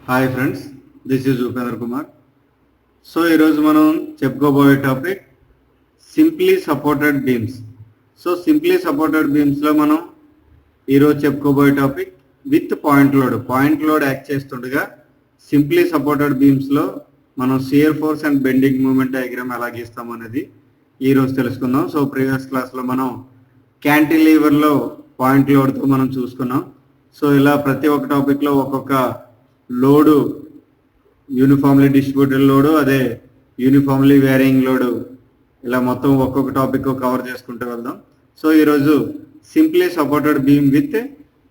Hi friends, this is Upendra Kumar. So ఈరోజు మనం చెప్పుకోబోయే topic simply supported beams. So simply supported బీమ్స్లో మనం ఈరోజు చెప్పుకోబోయే topic with point load act చేస్తుండగా సింప్లీ సపోర్టెడ్ బీమ్స్లో మనం shear force and bending moment diagram ఎలా గీస్తాం అనేది ఈరోజు తెలుసుకుందాం. సో ప్రీవియస్ క్లాస్లో మనం క్యాంటిలీవర్లో పాయింట్ లోడ్తో మనం చూసుకున్నాం. సో ఇలా ప్రతి ఒక్క టాపిక్లో ఒక్కొక్క లోడు యూనిఫామ్లీ డిస్ట్రిబ్యూటెడ్ లోడు, అదే యూనిఫామ్లీ వేరియింగ్ లోడు, ఇలా మొత్తం ఒక్కొక్క టాపిక్ కవర్ చేసుకుంటూ వెళ్దాం. సో ఈరోజు simply supported beam with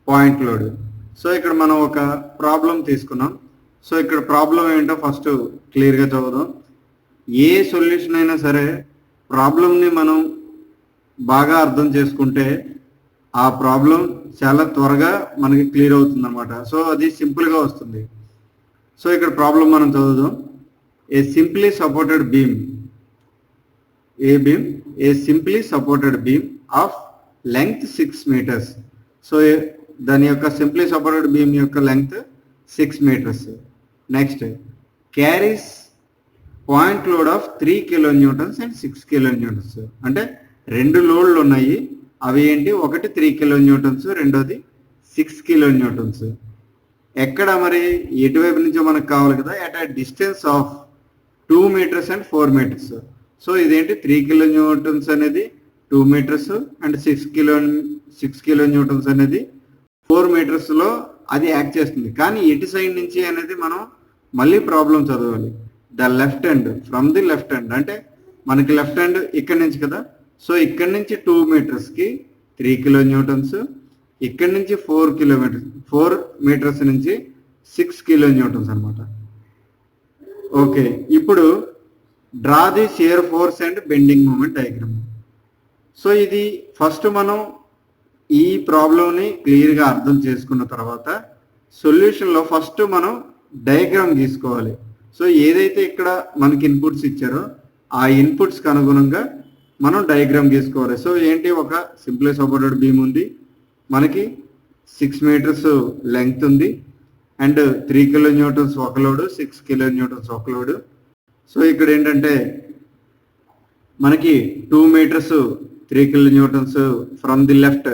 point load. So ఇక్కడ మనం ఒక ప్రాబ్లం తీసుకున్నాం. సో ఇక్కడ ప్రాబ్లం ఏంటో ఫస్ట్ క్లియర్గా చదువుదాం. ఏ సొల్యూషన్ అయినా సరే ప్రాబ్లంని మనం బాగా అర్థం చేసుకుంటే ఆ ప్రాబ్లం చాలా త్వరగా మనకి క్లియర్ అవుతుంది అనమాట. సో అది సింపుల్గా వస్తుంది. సో ఇక్కడ ప్రాబ్లం మనం చదువుదాం. ఏ simply supported beam, A simply supported beam of length 6 meters. So దాని యొక్క సింప్లీ సపోర్టెడ్ బీమ్ యొక్క length 6 meters. Next carries point load of 3 kilonewtons and 6 kilonewtons. అంటే రెండు లోడ్లు ఉన్నాయి. అవి ఏంటి? ఒకటి 3 kilonewtons, రెండోది 6 kilonewtons. ఎక్కడ మరి ఎటువైపు నుంచో మనకు కావాలి కదా, at a distance of 2 meters and 4 meters. So ఇదేంటి 3 kilonewtons అనేది 2 meters అండ్ 6 kilonewtons అనేది 4 meters అది యాక్ట్ చేస్తుంది. కానీ ఎటు సైడ్ నుంచి అనేది మనం మళ్ళీ ప్రాబ్లం చదవాలి. The left hand, from the left hand, అంటే మనకి లెఫ్ట్ హ్యాండ్ ఇక్కడ నుంచి కదా. సో ఇక్కడ నుంచి 2 metersకి 3 kilonewtons, ఇక్కడ నుంచి 4 meters నుంచి 6 kilonewtons అనమాట. ఓకే, ఇప్పుడు draw the shear force and bending moment diagram. So ఇది ఫస్ట్ మనం ఈ ప్రాబ్లంని క్లియర్గా అర్థం చేసుకున్న తర్వాత సొల్యూషన్లో ఫస్ట్ మనం డయాగ్రామ్ గీసుకోవాలి. సో ఏదైతే ఇక్కడ మనకి ఇన్పుట్స్ ఇచ్చారో ఆ ఇన్పుట్స్కి అనుగుణంగా మనం డయాగ్రామ్ గీసుకోవాలి. సో ఏంటి, ఒక సింప్లీ సపోర్టెడ్ బీమ్ ఉంది, మనకి 6 meters లెంగ్త్ ఉంది, అండ్ 3 kilonewtons ఒక లోడు, 6 kilonewtons ఒక లోడు. సో ఇక్కడ ఏంటంటే మనకి 2 meters 3 kilonewtons from the left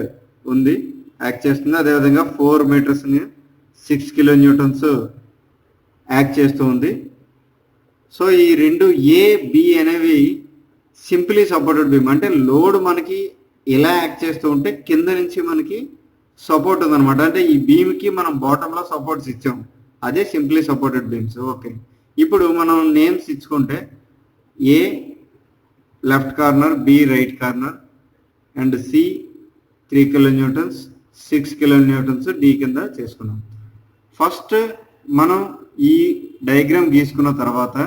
ఉంది, యాక్ట్ చేస్తుంది. అదేవిధంగా 4 meters 6 kilonewtons యాక్ట్ చేస్తూ ఉంది. సో ఈ రెండు ఏ బి అనేవి సింప్లీ సపోర్టెడ్ బీమ్. అంటే లోడ్ మనకి ఇలా యాక్ట్ చేస్తూ ఉంటే కింద నుంచి మనకి సపోర్ట్ ఉందన్నమాట. అంటే ఈ బీమ్కి మనం బాటంలో సపోర్ట్స్ ఇచ్చాం, అదే సింప్లీ సపోర్టెడ్ బీమ్స్. ఓకే, ఇప్పుడు మనం నేమ్స్ ఇచ్చుకుంటే A left corner, B right corner, and C 3 kilonewtons, 6 kilonewtons D కింద చేసుకున్నాం. ఫస్ట్ మనం ఈ డయాగ్రామ్ గీసుకున్న తర్వాత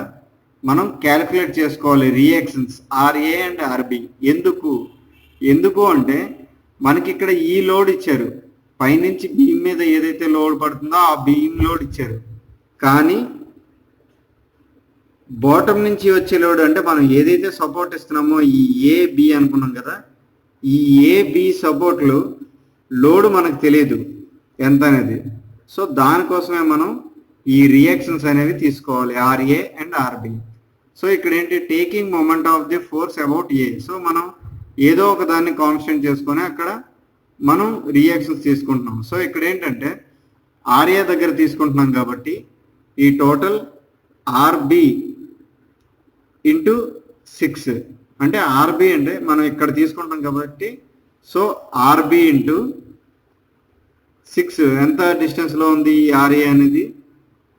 మనం క్యాలిక్యులేట్ చేసుకోవాలి రియాక్షన్స్ ఆర్ఏ అండ్ ఆర్బి. ఎందుకు అంటే మనకి ఇక్కడ ఈ లోడ్ ఇచ్చారు, పైనుంచి బీమ్ మీద ఏదైతే లోడ్ పడుతుందో ఆ బీమ్ లోడ్ ఇచ్చారు. కానీ బాటమ్ నుంచి వచ్చే లోడ్, అంటే మనం ఏదైతే సపోర్ట్ ఇస్తున్నామో ఈ ఏ బి అనుకున్నాం కదా, ఈ ఏ బి సపోర్ట్లు లోడ్ మనకు తెలియదు ఎంత అనేది. సో దానికోసమే మనం ఈ రియాక్షన్స్ అనేవి తీసుకోవాలి, ఆర్ఏ అండ్ ఆర్బి. సో ఇక్కడ ఏంటి, taking moment of the force about A. So మనం ఏదో ఒక దాన్ని కాన్స్టెంట్ చేసుకొని అక్కడ మనం రియాక్షన్స్ తీసుకుంటున్నాం. సో ఇక్కడ ఏంటంటే ఆర్ఏ దగ్గర తీసుకుంటున్నాం కాబట్టి ఈ టోటల్ ఆర్బి ఇంటూ 6, అంటే ఆర్బి అంటే మనం ఇక్కడ తీసుకుంటాం కాబట్టి సో ఆర్బి ఇంటూ 6 ఎంత డిస్టెన్స్లో ఉంది ఈ ఆర్ఏ అనేది,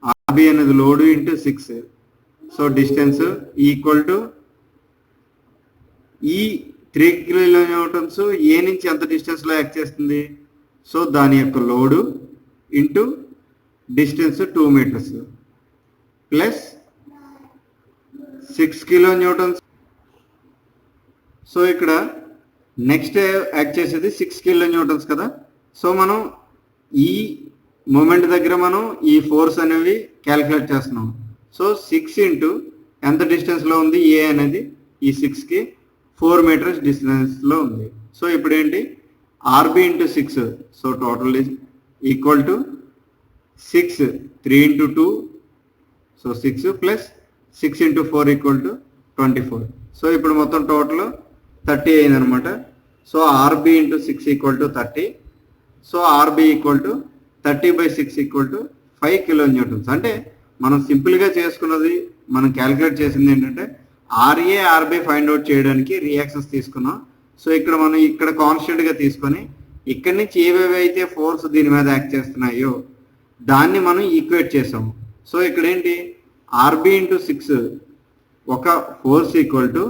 ఆర్బి అనేది load into 6. So distance equal to ఈ 3 kilonewtons ఏ నుంచి ఎంత డిస్టెన్స్లో యాక్ట్ చేస్తుంది, సో దాని యొక్క load into distance 2 meters plus 6 kilonewtons. So ఇక్కడ నెక్స్ట్ యాక్ట్ చేసేది 6 kilonewtons కదా. సో మనం ఈ మూమెంట్ దగ్గర మనం ఈ ఫోర్స్ అనేవి క్యాలిక్యులేట్ చేస్తున్నాం. సో 6 ఇంటూ ఎంత డిస్టెన్స్లో ఉంది ఏ అనేది, ఈ 6కి 4 meters డిస్టెన్స్లో ఉంది. సో ఇప్పుడు ఏంటి, RB into 6, so total equal to 6, 3 into 2, so 6 plus 6 into 4 equal to 24. So ఇప్పుడు మొత్తం టోటల్ 30 అయింది అనమాట. So R B into 6 equal to 30. So R B equal to 30/6 equal to 5 kilo Newton's. అంటే మనం సింపుల్గా చేసుకున్నది, మనం క్యాలిక్యులేట్ చేసింది ఏంటంటే ఆర్ఏ ఆర్బి ఫైండ్ అవుట్ చేయడానికి రియాక్షన్స్ తీసుకున్నాం. సో ఇక్కడ మనం ఇక్కడ కాన్స్టెంట్గా తీసుకొని ఇక్కడి నుంచి ఏవేవి అయితే ఫోర్స్ దీని మీద యాక్ట్ చేస్తున్నాయో దాన్ని మనం ఈక్వేట్ చేసాము. సో ఇక్కడ ఏంటి, ఆర్బి ఇంటూ 6 ఒక ఫోర్స్ ఈక్వల్ టు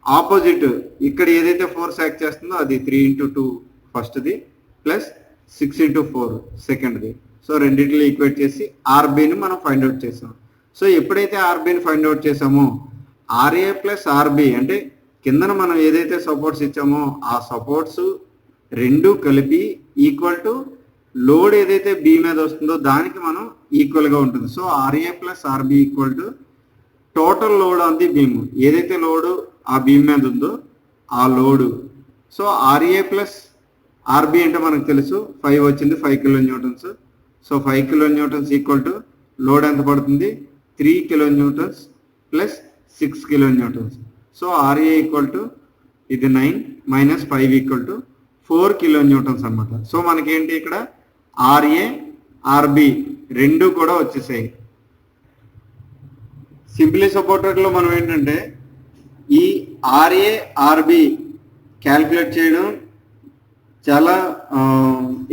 ఆపోజిట్ ఇక్కడ ఏదైతే ఫోర్స్ యాక్ట్ చేస్తుందో అది 3 into 2 ఫస్ట్ది ప్లస్ 6 into 4 సెకండ్ది. సో రెండింటిని ఈక్వేట్ చేసి ఆర్బిని మనం ఫైండ్ అవుట్ చేసాం. సో ఎప్పుడైతే ఆర్బిని ఫైండ్ అవుట్ చేసామో ఆర్ఏ ప్లస్ ఆర్బి అంటే కిందన మనం ఏదైతే సపోర్ట్స్ ఇచ్చామో ఆ సపోర్ట్స్ రెండు కలిపి ఈక్వల్ టు లోడ్ ఏదైతే బి మీద వస్తుందో దానికి మనం ఈక్వల్గా ఉంటుంది. So R A plus RB equal to total load on the beam, ఏదైతే లోడు ఆ బీమ్ మీద ఉందో ఆ load. So R A plus RB అంటే మనకు తెలుసు 5 వచ్చింది, 5 kilo newtons. So 5 kilo Newton's equal to load ఎంత పడుతుంది, 3 kilo Newton's plus 6 kilo newtons. So RA equal to ఇది 9 minus 5 equal to 4 kilo Newton's అనమాట. సో మనకేంటి ఇక్కడ ఆర్ఏ ఆర్బి రెండు కూడా వచ్చేసాయి. సింప్లీ సపోర్టెడ్లో మనం ఏంటంటే ఈ ఆర్ఏ ఆర్బి క్యాల్కులేట్ చేయడం చాలా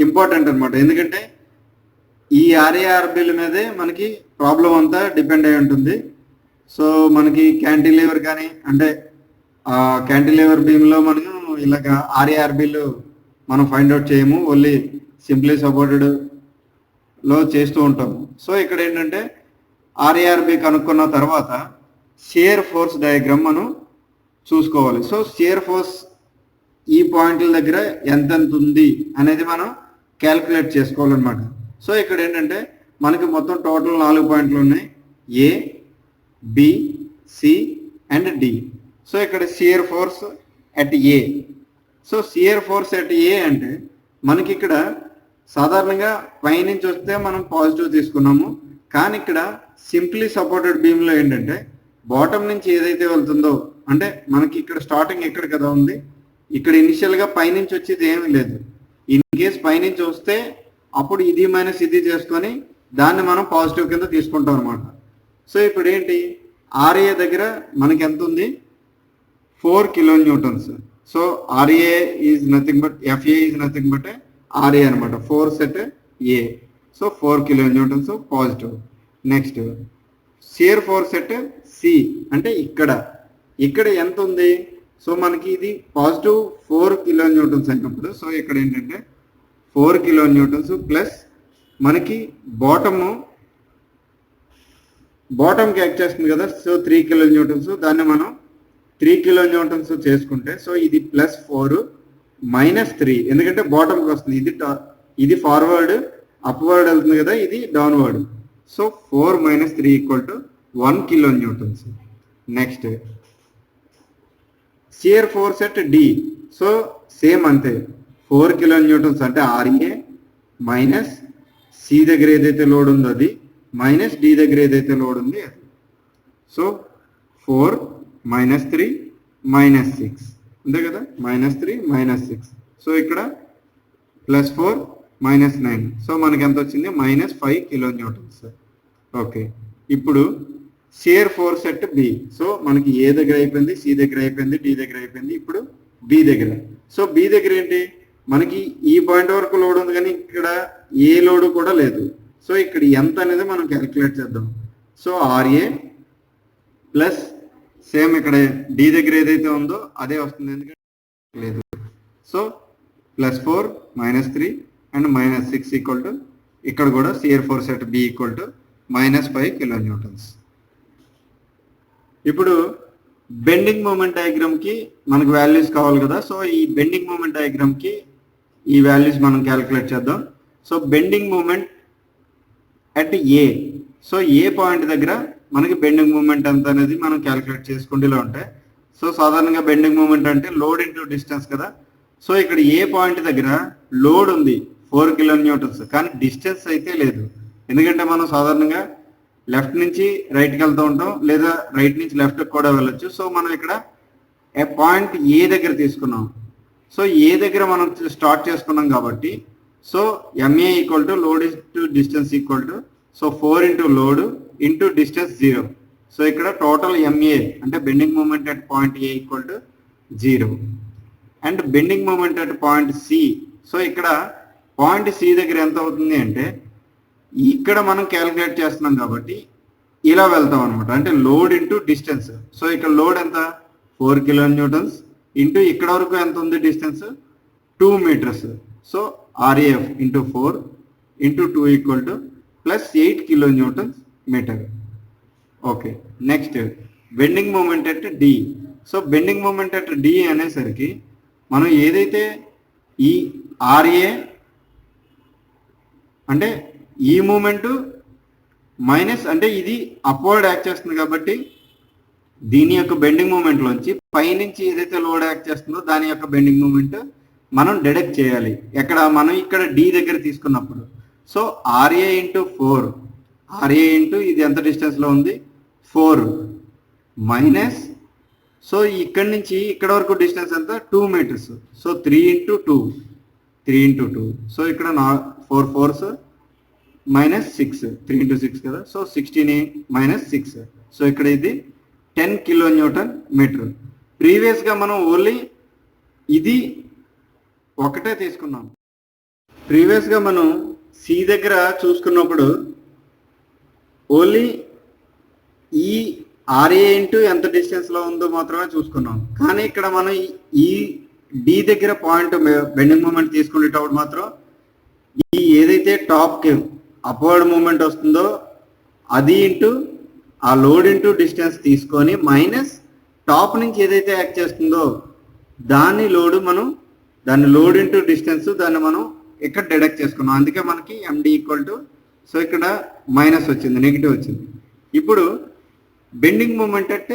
ఇంపార్టెంట్ అనమాట. ఎందుకంటే ఈ ఆర్ఏ ఆర్బిల మీదే మనకి ప్రాబ్లం అంతా డిపెండ్ అయి ఉంటుంది. సో మనకి క్యాంటిలివర్ కానీ అంటే క్యాంటిలివర్ బీమ్లో మనం ఇలాగ ఆర్ఏ ఆర్బిలు మనం ఫైండ్ అవుట్ చేయము, ఓన్లీ సింప్లీ సపోర్టెడ్లో చేస్తూ ఉంటాము. సో ఇక్కడ ఏంటంటే ఆర్ఏఆర్బి కనుక్కున్న తర్వాత షియర్ ఫోర్స్ డయాగ్రామ్ మనం చూసుకోవాలి. సో షియర్ ఫోర్స్ ఈ పాయింట్ల దగ్గర ఎంతెంత ఉంది అనేది మనం క్యాల్కులేట్ చేసుకోవాలన్నమాట. సో ఇక్కడ ఏంటంటే మనకి మొత్తం టోటల్ 4 పాయింట్లు ఉన్నాయి, A, B, C and D. So ఇక్కడ shear force at A. So shear force at A అంటే మనకి ఇక్కడ సాధారణంగా పైనుంచి వస్తే మనం పాజిటివ్ తీసుకున్నాము, కానీ ఇక్కడ సింప్లీ సపోర్టెడ్ బీమ్లో ఏంటంటే బాటమ్ నుంచి ఏదైతే వెళ్తుందో అంటే మనకి ఇక్కడ స్టార్టింగ్ ఎక్కడ కదా ఉంది, ఇక్కడ ఇనిషియల్గా పైనుంచి వచ్చేది ఏమీ లేదు. ఇన్ కేస్ పైనుంచి వస్తే అప్పుడు ఇది మైనస్ ఇది చేసుకొని దాన్ని మనం పాజిటివ్ కింద తీసుకుంటాం అనమాట. సో ఇప్పుడు ఏంటి, ఆర్ఏ దగ్గర మనకి ఎంత ఉంది, 4 kilo newtons. So RA is nothing but FA is nothing but RA అనమాట, force at A. So 4 kilo newtons positive. Next shear force at C అంటే ఇక్కడ ఎంత ఉంది, సో మనకి ఇది పాజిటివ్ 4 కిలో న్యూటన్స్ అయినప్పుడు సో ఇక్కడ ఏంటంటే 4 కిలో న్యూటన్స్ ప్లస్ మనకి బాటమ్కి యాక్ట్ చేస్తుంది కదా, సో 3 కిలో న్యూటన్స్. దాన్ని మనం 3 కిలో న్యూటన్స్ చేసుకుంటే సో ఇది ప్లస్ 4 మైనస్ 3 ఎందుకంటే బాటమ్కి వస్తుంది, ఇది ఫార్వర్డ్ అప్వర్డ్ వెళ్తుంది కదా, ఇది downward. So 4 minus 3 equal to 1 kilonewtons. Next shear force at D. So same అంతే, 4 కిలో న్యూటన్స్ అంటే ఆర్ఏ మైనస్ సి దగ్గర ఏదైతే లోడ్ ఉందో అది మైనస్ డి దగ్గర ఏదైతే లోడ్ ఉంది అది. సో 4 మైనస్ 3 మైనస్ 6 అంతే కదా, మైనస్ 3 మైనస్ 6. సో ఇక్కడ ప్లస్ 4 మైనస్ 9. సో మనకి ఎంత వచ్చింది, మైనస్ 5 కిలో న్యూటన్స్. ఓకే, ఇప్పుడు shear force at B. So మనకి ఏ దగ్గర అయిపోయింది, సి దగ్గర అయిపోయింది, డి దగ్గర అయిపోయింది, ఇప్పుడు బి దగ్గర. సో బి దగ్గర ఏంటి, మనకి ఈ పాయింట్ వరకు లోడ్ ఉంది కానీ ఇక్కడ ఏ లోడ్ కూడా లేదు. సో ఇక్కడ ఎంత అనేది మనం క్యాలిక్యులేట్ చేద్దాం. సో ఆర్ఏ ప్లస్ సేమ్ ఇక్కడ డి దగ్గర ఏదైతే ఉందో అదే వస్తుంది, ఎందుకంటే లేదు. So plus 4 minus 3 and minus 6 equal to ఇక్కడ కూడా shear force at B equal to minus 5 kilo Newton's. ఇప్పుడు బెండింగ్ మూమెంట్ డయాగ్రామ్కి మనకు వాల్యూస్ కావాలి కదా. సో ఈ బెండింగ్ మూమెంట్ డయాగ్రామ్కి ఈ వాల్యూస్ మనం క్యాలిక్యులేట్ చేద్దాం. So bending moment at A. So A point దగ్గర మనకి బెండింగ్ మూమెంట్ ఎంత అనేది మనం క్యాలిక్యులేట్ చేసుకుంటూనే ఉంటాయి. సో సాధారణంగా బెండింగ్ మూమెంట్ అంటే లోడ్ ఇంటూ డిస్టెన్స్ కదా. సో ఇక్కడ ఏ పాయింట్ దగ్గర లోడ్ ఉంది 4 కిలో న్యూటన్స్, కానీ డిస్టెన్స్ అయితే లేదు. ఎందుకంటే మనం సాధారణంగా లెఫ్ట్ నుంచి రైట్కి వెళ్తూ ఉంటాం, లేదా రైట్ నుంచి లెఫ్ట్కి కూడా వెళ్ళొచ్చు. సో మనం ఇక్కడ పాయింట్ ఏ దగ్గర తీసుకున్నాం. సో ఏ దగ్గర మనం స్టార్ట్ చేసుకున్నాం కాబట్టి, so MA equal to load into distance equal to, so 4 into load into distance 0. So ఇక్కడ టోటల్ ఎంఏ అంటే bending moment at point A equal to 0 and bending moment at point C. So ఇక్కడ point C దగ్గర ఎంత అవుతుంది అంటే, ఇక్కడ మనం calculate చేస్తున్నాం కాబట్టి ఇలా వెళ్తాం అనమాట, అంటే లోడ్ ఇంటూ డిస్టెన్స్. సో ఇక్కడ లోడ్ ఎంత 4 కిలో న్యూటన్స్ ఇంటూ ఇక్కడ వరకు ఎంత ఉంది distance 2 metres. So RAF into 4 into 2 equal to plus 8 kilo newtons metre. Okay, next bending moment at D. So bending moment at D అనేసరికి మనం ఏదైతే ఈ ఆర్ఏ అంటే ఈ మూమెంట్ మైనస్ అంటే ఇది అప్వర్డ్ యాక్ట్ చేస్తుంది కాబట్టి దీని యొక్క బెండింగ్ మూమెంట్లోంచి పైనుంచి ఏదైతే లోడ్ యాక్ట్ చేస్తుందో దాని యొక్క బెండింగ్ మూమెంట్ మనం డిడక్ట్ చేయాలి. ఎక్కడ మనం ఇక్కడ డి దగ్గర తీసుకున్నప్పుడు. So RA into 4, RA into ఇది ఎంత డిస్టెన్స్లో ఉంది 4 మైనస్, సో ఇక్కడ నుంచి ఇక్కడ వరకు డిస్టెన్స్ ఎంత 2 metres. So 3 into 2, 3 into 2. So ఇక్కడ 4 4s మైనస్ 6, 3 ఇంటూ 6 కదా. So 16 minus 6. సో ఇక్కడ ఇది 10 కిలో న్యూటన్ మీటర్. ప్రీవియస్గా మనం ఓన్లీ ఇది ఒకటే తీసుకున్నాం. ప్రీవియస్గా మనం సి దగ్గర చూసుకున్నప్పుడు ఓన్లీ ఈ ఆర్ఏ ఇంటూ ఎంత డిస్టెన్స్లో ఉందో మాత్రమే చూసుకున్నాం. కానీ ఇక్కడ మనం ఈ డి దగ్గర పాయింట్ బెండింగ్ మూమెంట్ తీసుకునేటప్పుడు మాత్రం ఈ ఏదైతే టాప్కి అప్వర్డ్ మూమెంట్ వస్తుందో అది ఇంటూ ఆ లోడ్ ఇంటూ డిస్టెన్స్ తీసుకొని మైనస్ టాప్ నుంచి ఏదైతే యాక్ట్ చేస్తుందో దాని లోడ్ ఇంటూ డిస్టెన్స్ దాన్ని మనం ఇక్కడ డిడక్ట్ చేసుకున్నాం. అందుకే మనకి ఎండి ఈక్వల్ టు, సో ఇక్కడ మైనస్ వచ్చింది, నెగిటివ్ వచ్చింది. ఇప్పుడు బెండింగ్ మూమెంట్ అట్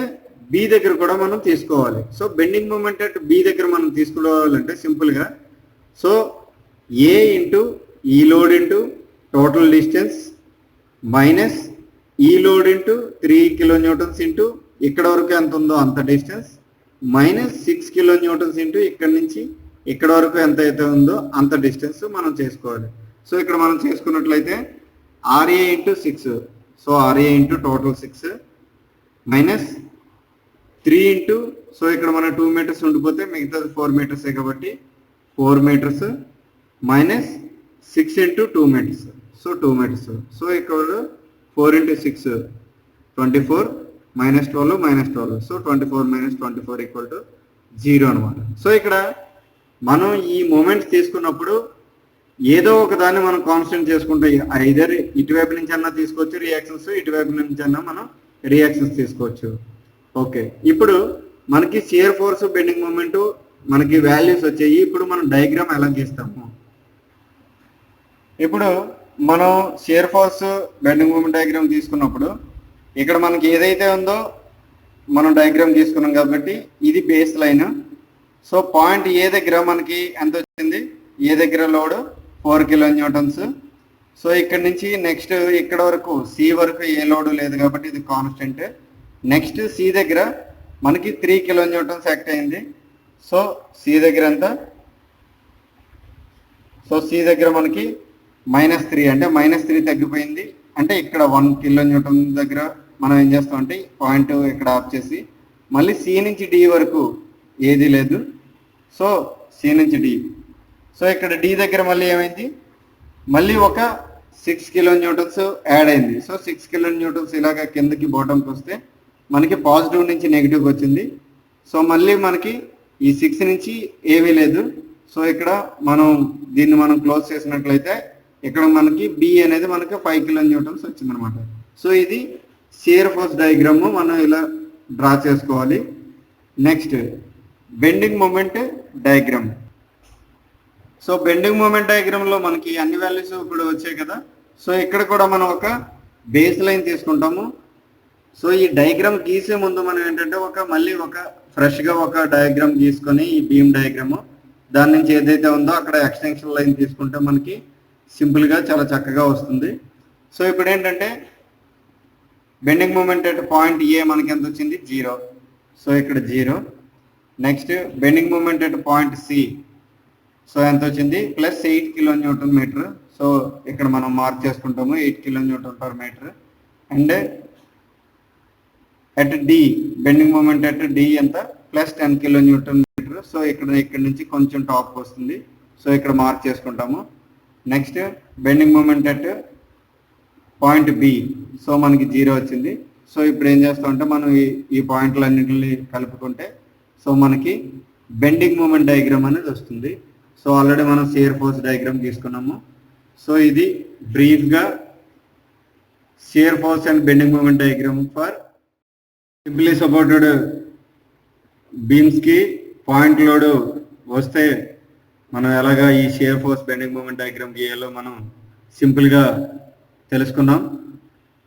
బి దగ్గర కూడా మనం తీసుకోవాలి. So bending moment at B దగ్గర మనం తీసుకోవాలంటే సింపుల్గా, సో ఏ ఇంటూ ఈ load into total distance minus ఈ load into 3 kilo newtons into ఇక్కడ వరకు ఎంత ఉందో అంత distance minus 6 kilo newtons into ఇక్కడ నుంచి ఇక్కడ వరకు ఎంత అయితే ఉందో అంత డిస్టెన్స్ మనం చేసుకోవాలి. సో ఇక్కడ మనం చేసుకున్నట్లయితే RA into 6, so RA into total 6 minus 3 into, so ఇక్కడ మన 2 మీటర్స్ ఉండిపోతే మిగతాది 4 మీటర్సే కాబట్టి 4 metres minus 6 into 2 metres, so 2 metres. So ఇక్కడ 4 into 6 24 minus 12 minus 12, so 24 minus 24 equal to 0 అనమాట. సో ఇక్కడ మనం ఈ మూమెంట్స్ తీసుకున్నప్పుడు ఏదో ఒక దాన్ని మనం కాన్స్టెంట్ చేసుకుంటే ఐదర్ ఇటువైపు నుంచి అన్నా తీసుకోవచ్చు రియాక్షన్స్, ఇటువైపు నుంచి అన్నా మనం రియాక్షన్స్ తీసుకోవచ్చు. ఓకే, ఇప్పుడు మనకి షియర్ ఫోర్స్ బెండింగ్ మూమెంట్ మనకి వాల్యూస్ వచ్చాయి. ఇప్పుడు మనం డయాగ్రామ్ ఎలా గీస్తాము. ఇప్పుడు మనం shear force bending moment diagram తీసుకున్నప్పుడు ఇక్కడ మనకి ఏదైతే ఉందో మనం డయాగ్రామ్ తీసుకున్నాం కాబట్టి ఇది బేస్ లైన్. సో పాయింట్ ఏ దగ్గర మనకి ఎంత వచ్చింది, ఏ దగ్గర లోడ్ 4 కిలో న్యూటన్స్. సో ఇక్కడ నుంచి నెక్స్ట్ ఇక్కడ వరకు సి వరకు ఏ లోడ్ లేదు కాబట్టి ఇది కాన్స్టెంట్. నెక్స్ట్ సి దగ్గర మనకి 3 కిలో న్యూటన్స్ యాక్ట్ అయింది. సో సి దగ్గర ఎంత, సో సి దగ్గర మనకి -3 అంటే -3 తగ్గిపోయింది. అంటే ఇక్కడ 1 కిలో న్యూటన్ దగ్గర మనం ఏం చేస్తామంటే పాయింట్ ఇక్కడ ఆఫ్ చేసి మళ్ళీ సి నుంచి డి వరకు ఏది లేదు. సో సి నుంచి డి, సో ఇక్కడ డి దగ్గర మళ్ళీ ఏమైంది, మళ్ళీ ఒక 6 కిలో న్యూటన్స్ యాడ్ అయింది. సో 6 కిలో న్యూటన్స్ ఇలాగ కిందకి బాటంకి వస్తే మనకి పాజిటివ్ నుంచి నెగిటివ్ వచ్చింది. సో మళ్ళీ మనకి ఈ 6 నుంచి ఏమీ లేదు. సో ఇక్కడ దీన్ని మనం క్లోజ్ చేసినట్లయితే ఇక్కడ మనకి బి అనేది మనకి 5 కిలో న్యూటన్స్ వచ్చిందనమాట. సో ఇది షియర్ ఫోర్స్ డయాగ్రామ్ మనం ఇలా డ్రా చేసుకోవాలి. Next bending moment diagram. So bending moment డయాగ్రామ్లో మనకి అన్ని వాల్యూస్ ఇప్పుడు వచ్చాయి కదా. సో ఇక్కడ కూడా మనం ఒక బేస్ లైన్ తీసుకుంటాము. సో ఈ డయాగ్రామ్ గీసే ముందు మనం ఏంటంటే మళ్ళీ ఫ్రెష్గా ఒక డయాగ్రామ్ గీసుకొని ఈ బీమ్ డయాగ్రామ్ దాని నుంచి ఏదైతే ఉందో అక్కడ ఎక్స్టెన్షన్ లైన్ తీసుకుంటే మనకి సింపుల్గా చాలా చక్కగా వస్తుంది. సో ఇప్పుడు ఏంటంటే bending moment at point A మనకి ఎంత వచ్చింది 0. సో ఇక్కడ 0. Next bending moment at point C, so ఎంత వచ్చింది +8 కిలో న్యూటన్ మీటర్. సో ఇక్కడ మనం మార్క్ చేసుకుంటాము 8 kilo newton per metre. And at D, bending moment at D ఎంత +10 కిలో న్యూటన్ మీటర్. సో ఇక్కడ నుంచి కొంచెం టాప్ వస్తుంది. సో ఇక్కడ మార్క్ చేసుకుంటాము. Next bending moment at point B, so మనకి 0 వచ్చింది. సో ఇప్పుడు ఏం చేస్తామంటే మనం ఈ పాయింట్లన్నింటినీ కలుపుకుంటే సో మనకి బెండింగ్ మూమెంట్ డయాగ్రామ్ అనేది వస్తుంది. సో ఆల్రెడీ మనం షియర్ ఫోర్స్ డయాగ్రామ్ తీసుకున్నాము. సో ఇది బ్రీఫ్గా shear force and bending moment diagram for simply supported బీమ్స్కి పాయింట్ లోడ్ వస్తే మనం ఎలాగా ఈ shear force bending moment diagram గీయాలో మనం సింపుల్గా తెలుసుకున్నాం.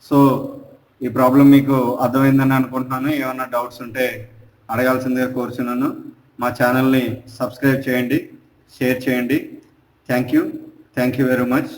సో ఈ ప్రాబ్లం మీకు అర్థమైందని అనుకుంటున్నాను. ఏమైనా డౌట్స్ ఉంటే అడగాల్సిందిగా కోరుచున్నాను. మా ఛానల్ని సబ్స్క్రైబ్ చేయండి, షేర్ చేయండి. Thank you very much.